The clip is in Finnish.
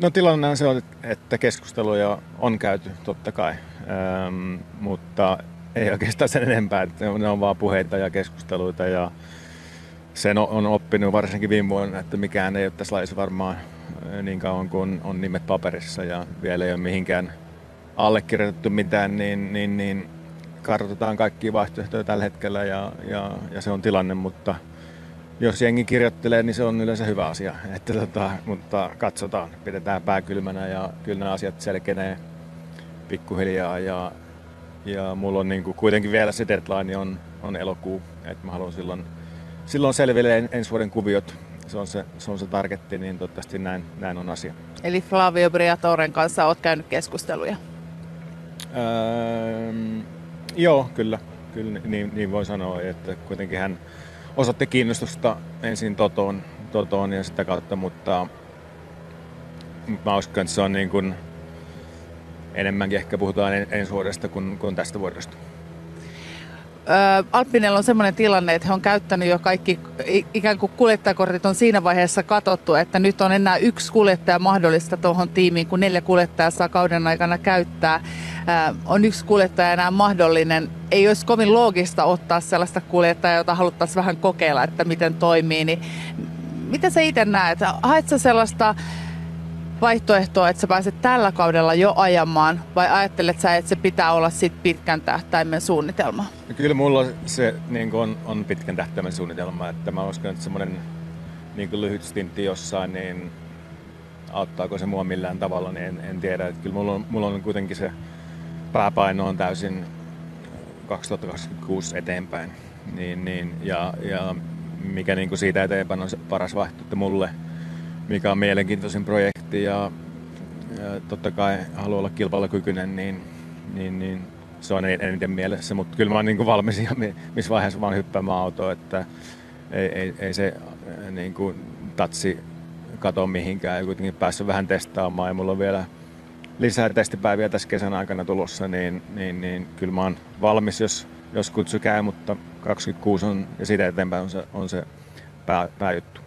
No tilanne se on, että keskusteluja on käyty totta kai, mutta ei oikeastaan sen enempää, että ne on vaan puheita ja keskusteluita ja sen on oppinut varsinkin viime vuonna, että mikään ei ole tässä lajissa varmaan niin kauan kuin on nimet paperissa ja vielä ei ole mihinkään allekirjoitettu mitään, niin kartoitetaan kaikkia vaihtoehtoja tällä hetkellä ja se on tilanne, mutta jos jengi kirjoittelee, niin se on yleensä hyvä asia. Mutta katsotaan, pidetään pää kylmänä ja kyllä nämä asiat selkenee pikkuhiljaa ja mulla on niin kuin kuitenkin vielä se deadline on elokuu, että mä haluan silloin selville ensi vuoden kuviot. Se on se targetti, niin toivottavasti näin on asia. Eli Flavio Briatoren kanssa olet käynyt keskusteluja? Joo, kyllä niin voi sanoa, että kuitenkin hän osoitti kiinnostusta ensin Totoon ja sitä kautta, mutta mä uskon, että se on niin kuin enemmänkin ehkä puhutaan ensi vuodesta kuin tästä vuodesta. Alppinella on sellainen tilanne, että he on käyttänyt jo kaikki ikään kuin kuljettajakortit on siinä vaiheessa katsottu, että nyt on enää yksi kuljettaja mahdollista tuohon tiimiin, kun 4 kuljettajaa saa kauden aikana käyttää. On yksi kuljettaja enää mahdollinen. Ei olisi kovin loogista ottaa sellaista kuljettajaa, jota haluttaisiin vähän kokeilla, että miten toimii. Niin miten sä itse näet? Haet sä sellaista vaihtoehtoa, että sä pääset tällä kaudella jo ajamaan, vai ajattelet sä, että se pitää olla sit pitkän tähtäimen suunnitelma? Kyllä mulla se niin on pitkän tähtäimen suunnitelma, että mä uskon, että semmoinen niin lyhyt stintti jossain, niin auttaako se mua millään tavalla, niin en tiedä. Että kyllä mulla on kuitenkin se pääpaino on täysin 2026 eteenpäin, ja mikä niin kuin siitä eteenpäin on se paras vaihtoehto mulle, mikä on mielenkiintoisin projekti ja totta kai haluaa olla kilpailukykyinen, niin se on eniten mielessä, mutta kyllä mä oon niin kuin valmis ja missä vaiheessa vaan hyppäämään autoon, että ei se niin kuin tatsi katoa mihinkään ja kuitenkin päässyt vähän testaamaan ja mulla on vielä lisää testipäiviä tässä kesän aikana tulossa, niin kyllä mä oon valmis, jos kutsu käy, mutta 26 on ja siitä eteenpäin on se pääjuttu.